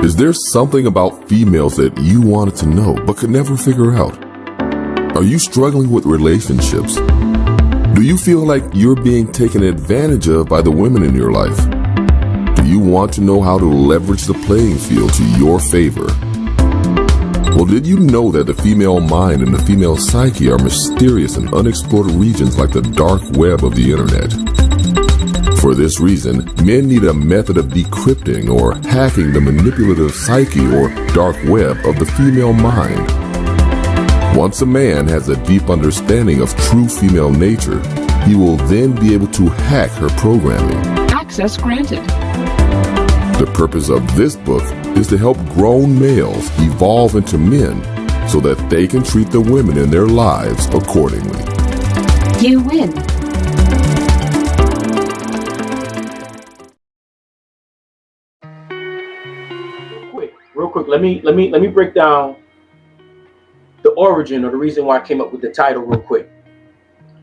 Is there something about females that you wanted to know but could never figure out? Are you struggling with relationships? Do you feel like you're being taken advantage of by the women in your life? Do you want to know how to leverage the playing field to your favor? Well, did you know that the female mind and the female psyche are mysterious and unexplored regions like the dark web of the internet? For this reason, men need a method of decrypting or hacking the manipulative psyche or dark web of the female mind. Once a man has a deep understanding of true female nature, he will then be able to hack her programming. Access granted. The purpose of this book is to help grown males evolve into men so that they can treat the women in their lives accordingly. You win. Real quick, let me break down the origin or the reason why I came up with the title real quick.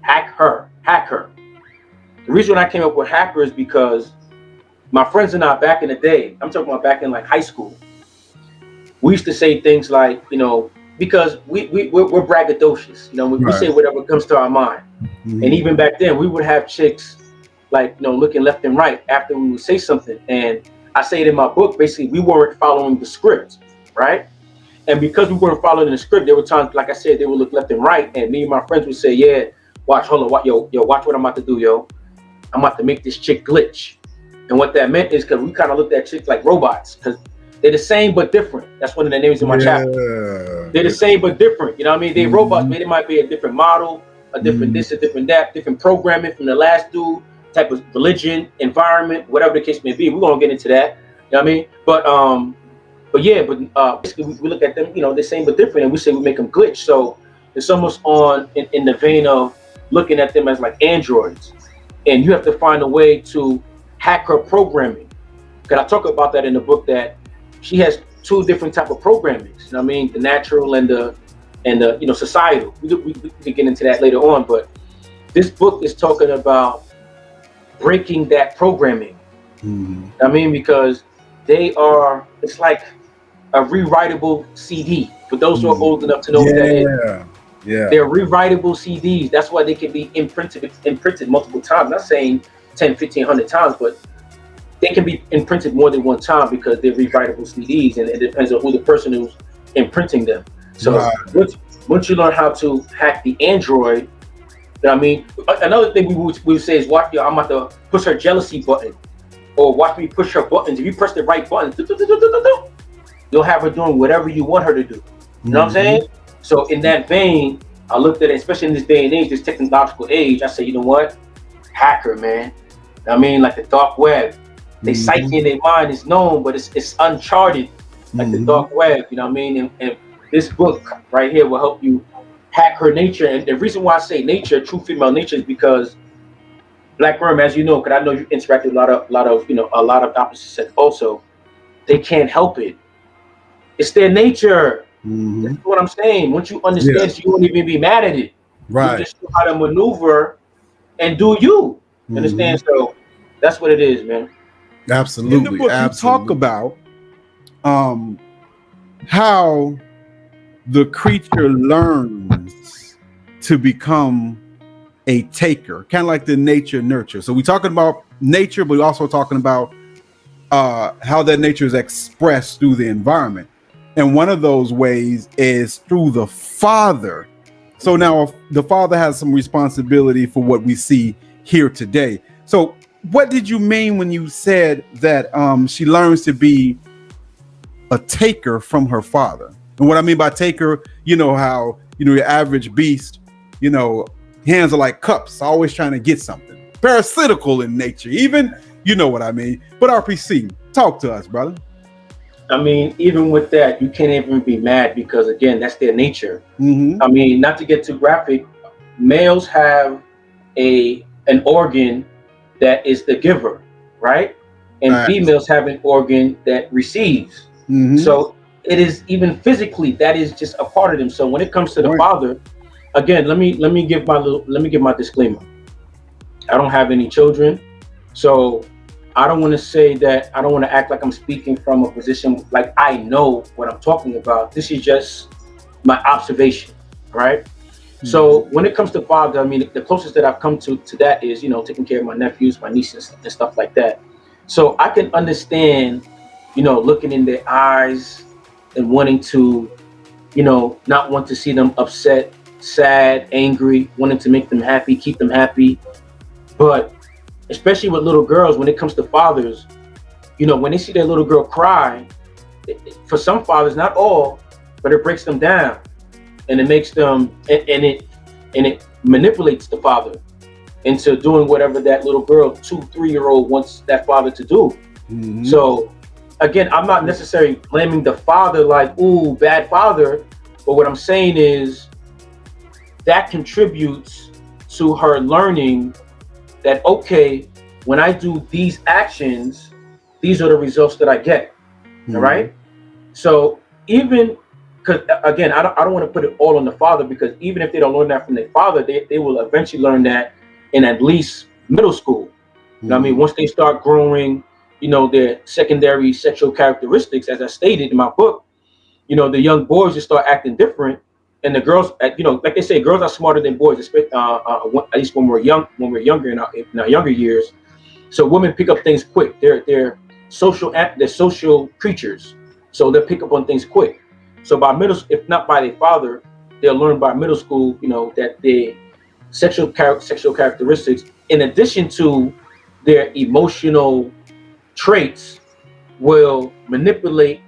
Hack her. The reason I came up with hacker is because my friends and I back in the day, I'm talking about back in like high school, we used to say things like, you know, because we're braggadocious, you know, we say whatever comes to our mind. And even back then we would have chicks like, you know, looking left and right after we would say something. And I say it in my book, basically we weren't following the script, right? And because we weren't following the script, there were times, like I said, they would look left and right, and me and my friends would say, yeah, watch, hold on, watch what I'm about to do, yo. I'm about to make this chick glitch. And what that meant is because we kind of looked at chicks like robots, because they're the same but different. That's one of the names in my chapter. They're the same but different, you know what I mean? They're robots, but they might be a different model, a different this, a different that, different programming from the last dude, type of religion, environment, whatever the case may be. We're going to get into that, you know what I mean? But basically we look at them, you know, the same but different, and we say we make them glitch. So it's almost in the vein of looking at them as like androids, and you have to find a way to hack her programming. Because I talk about that in the book, that she has two different type of programmings. You know what I mean? The natural and the you know, societal. We can get into that later on, but this book is talking about breaking that programming. I mean, because it's like a rewritable CD. For those who are old enough to know what that is. Yeah. They're rewritable CDs. That's why they can be imprinted multiple times. Not saying 10, 15, 100 times, but they can be imprinted more than one time because they're rewritable CDs, and it depends on who the person who's imprinting them. So once you learn how to hack the Android, you know what I mean? Another thing we would say is, watch, I'm about to push her jealousy button, or watch me push her buttons. If you press the right button, you'll have her doing whatever you want her to do. You know what I'm saying? So in that vein, I looked at it, especially in this day and age, this technological age, I say, you know what? Hacker, man. I mean, like the dark web. They psyche in their mind is known, but it's uncharted, like the dark web, you know what I mean? And this book right here will help you hack her nature. And the reason why I say nature, true female nature, is because Black Worm, as you know, because I know you interact with a lot of opposite sex also, they can't help it. It's their nature. That's what I'm saying. Once you understand, you won't even be mad at it. Right. You just know how to maneuver and do you. Understand? So that's what it is, man. Absolutely. In the book, you talk about how the creature learns to become a taker, kind of like the nature nurture. So we're talking about nature, but we're also talking about how that nature is expressed through the environment. And one of those ways is through the father. So now the father has some responsibility for what we see here today. So what did you mean when you said that she learns to be a taker from her father? And what I mean by taker, you know how, you know, your average beast, you know, hands are like cups, always trying to get something. Parasitical in nature, even, you know what I mean. But RPC, talk to us, brother. I mean, even with that, you can't even be mad because, again, that's their nature. I mean, not to get too graphic, males have an organ that is the giver, right? And females have an organ that receives. So it is, even physically, that is just a part of them. So when it comes to the father, again, let me give my disclaimer. I don't have any children, so I don't want to say that, I don't want to act like I'm speaking from a position like I know what I'm talking about. This is just my observation, right? So when it comes to father, I mean, the closest that I've come to that is, taking care of my nephews, my nieces, and stuff like that. So I can understand, looking in their eyes and wanting to, not want to see them upset, sad, angry, wanting to make them happy, keep them happy. But especially with little girls, when it comes to fathers, when they see their little girl cry, for some fathers, not all, but it breaks them down, and it makes them, and it manipulates the father into doing whatever that little girl, 2-3-year-old, wants that father to do. So again, I'm not necessarily blaming the father like, ooh, bad father, but what I'm saying is that contributes to her learning that, okay, when I do these actions, these are the results that I get. All right. So even, because again, I don't want to put it all on the father, because even if they don't learn that from their father, they will eventually learn that in at least middle school. You know what I mean? Once they start growing, their secondary sexual characteristics, as I stated in my book, the young boys just start acting different. And the girls, like they say, girls are smarter than boys, at least when we're younger in our younger years. So women pick up things quick. They're social creatures, so they'll pick up on things quick. So by if not by their father, they'll learn by middle school, that the sexual characteristics, in addition to their emotional traits, will manipulate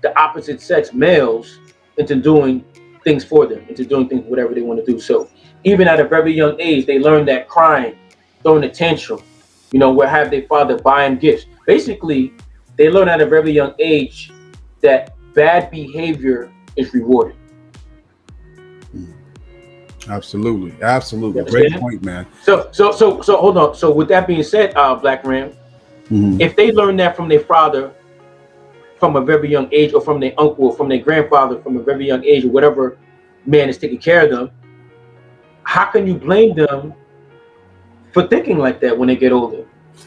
the opposite sex males into doing things for them, into doing things whatever they want to do. So even at a very young age, they learn that crying, throwing a tantrum, will have their father buying gifts. Basically, they learn at a very young age that bad behavior is rewarded. Absolutely. Great point, man. So hold on. So with that being said, Black Ram, if they learn that from their father from a very young age, or from their uncle, or from their grandfather from a very young age, or whatever man is taking care of them, how can you blame them for thinking like that when they get older?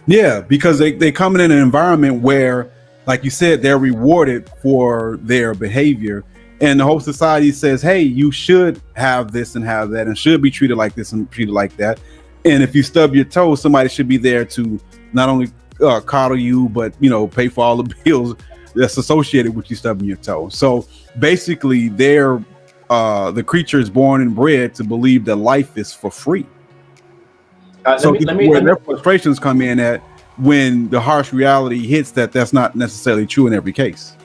Yeah, because they come in an environment where, like you said, they're rewarded for their behavior, and the whole society says, hey, you should have this and have that, and should be treated like this and treated like that. And if you stub your toe, somebody should be there to not only coddle you, but pay for all the bills that's associated with you stubbing your toe. So basically, they're the creature is born and bred to believe that life is for free. So where their frustrations come in at, when the harsh reality hits that's not necessarily true in every case.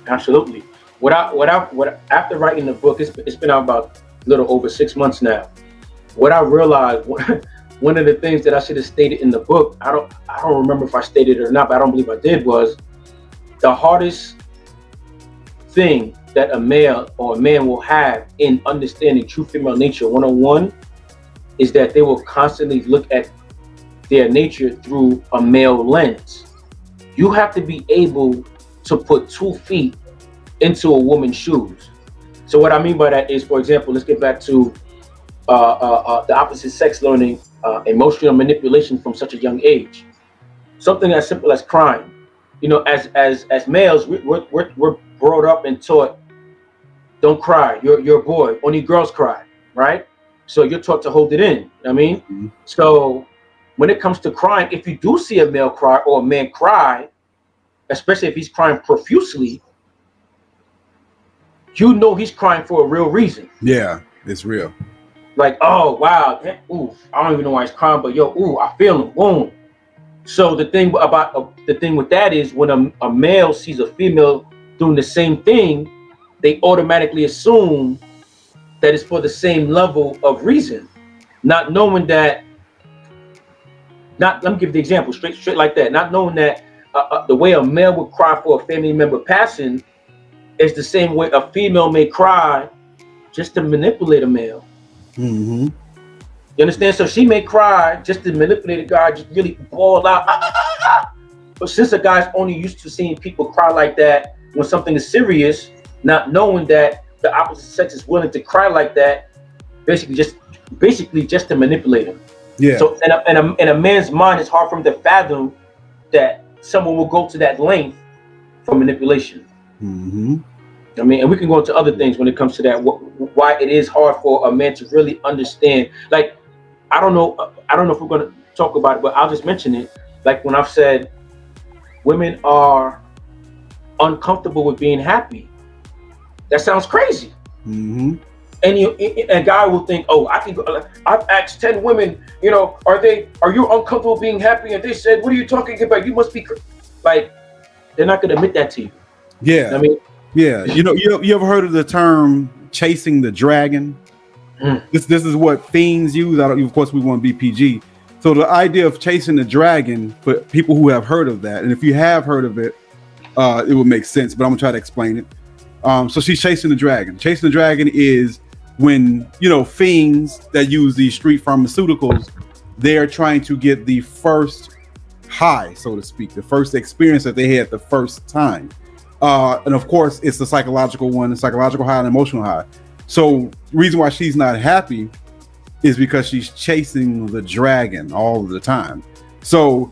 Absolutely. After writing the book, it's been out about a little over 6 months now. What I realized, one of the things that I should have stated in the book, I don't remember if I stated it or not, but I don't believe I did, was the hardest thing that a male or a man will have in understanding true female nature 101 is that they will constantly look at their nature through a male lens. You have to be able to put 2 feet into a woman's shoes. So what I mean by that is, for example, let's get back to the opposite sex learning emotional manipulation from such a young age. Something as simple as crying. As males, we're brought up and taught, don't cry. You're a boy. Only girls cry, right? So you're taught to hold it in. So when it comes to crying, if you do see a male cry or a man cry, especially if he's crying profusely, he's crying for a real reason. Yeah, it's real. Like, oh wow, ooh, I don't even know why he's crying, but ooh, I feel him, boom. So the thing with that is, when a male sees a female doing the same thing, they automatically assume that it's for the same level of reason, not knowing that. Let me give the example straight like that. Not knowing that the way a male would cry for a family member passing is the same way a female may cry just to manipulate a male. You understand? So she may cry just to manipulate a guy, just really bawl out. But since a guy's only used to seeing people cry like that when something is serious, not knowing that the opposite sex is willing to cry like that, basically just to manipulate him. Yeah. So in a man's mind, it's hard for him to fathom that someone will go to that length for manipulation. Mm-hmm. I mean, and we can go into other things when it comes to that. Why it is hard for a man to really understand. Like, I don't know if we're going to talk about it, but I'll just mention it. Like when I've said women are uncomfortable with being happy. That sounds crazy. Mm-hmm. And a guy will think, oh, I can go. I've asked 10 women, you know, are you uncomfortable being happy? And they said, what are you talking about? You must be like, they're not going to admit that to you. Yeah. I mean, yeah. You ever heard of the term chasing the dragon? This is what fiends use. Of course, we want to be PG. So the idea of chasing the dragon, for people who have heard of that, and if you have heard of it, it will make sense. But I'm gonna try to explain it. So she's chasing the dragon. Chasing the dragon is when, you know, fiends that use these street pharmaceuticals, they're trying to get the first high, so to speak, the first experience that they had the first time. And of course, it's the psychological one, the psychological high and emotional high. So the reason why she's not happy is because she's chasing the dragon all the time. So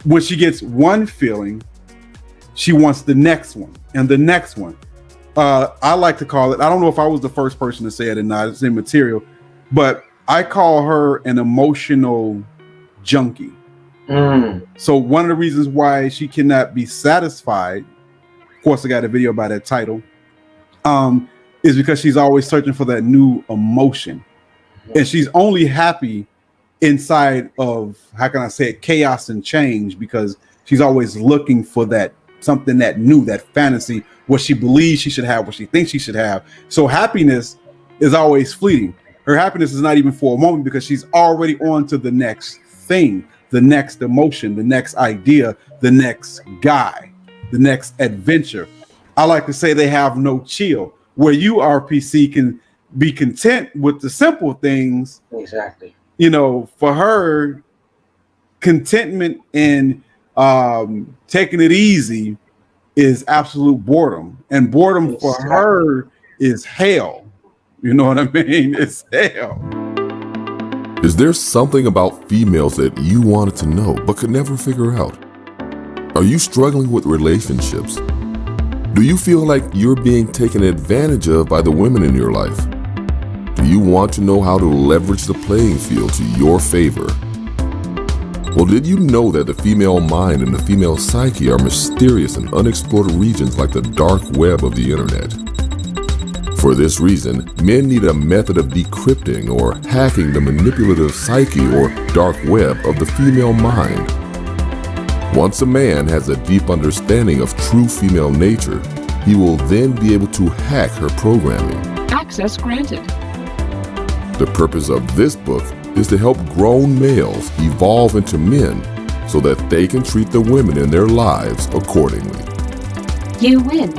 when she gets one feeling, she wants the next one and the next one. I like to call it, I don't know if I was the first person to say it or not, it's in material, but I call her an emotional junkie. So one of the reasons why she cannot be satisfied, of course I got a video by that title, is because she's always searching for that new emotion. And she's only happy inside of, how can I say it, chaos and change, because she's always looking for that something that new, that fantasy, what she believes she should have, what she thinks she should have. So happiness is always fleeting. Her happiness is not even for a moment because she's already on to the next thing, the next emotion, the next idea, the next guy, the next adventure. I like to say they have no chill. Where you, RPC, can be content with the simple things. Exactly. You know, for her, contentment and taking it easy is absolute boredom. And boredom for her is hell. You know what I mean? It's hell. Is there something about females that you wanted to know but could never figure out? Are you struggling with relationships? Do you feel like you're being taken advantage of by the women in your life? Do you want to know how to leverage the playing field to your favor? Well, did you know that the female mind and the female psyche are mysterious and unexplored regions like the dark web of the internet? For this reason, men need a method of decrypting or hacking the manipulative psyche or dark web of the female mind. Once a man has a deep understanding of true female nature, he will then be able to hack her programming. Access granted. The purpose of this book is to help grown males evolve into men so that they can treat the women in their lives accordingly. You win.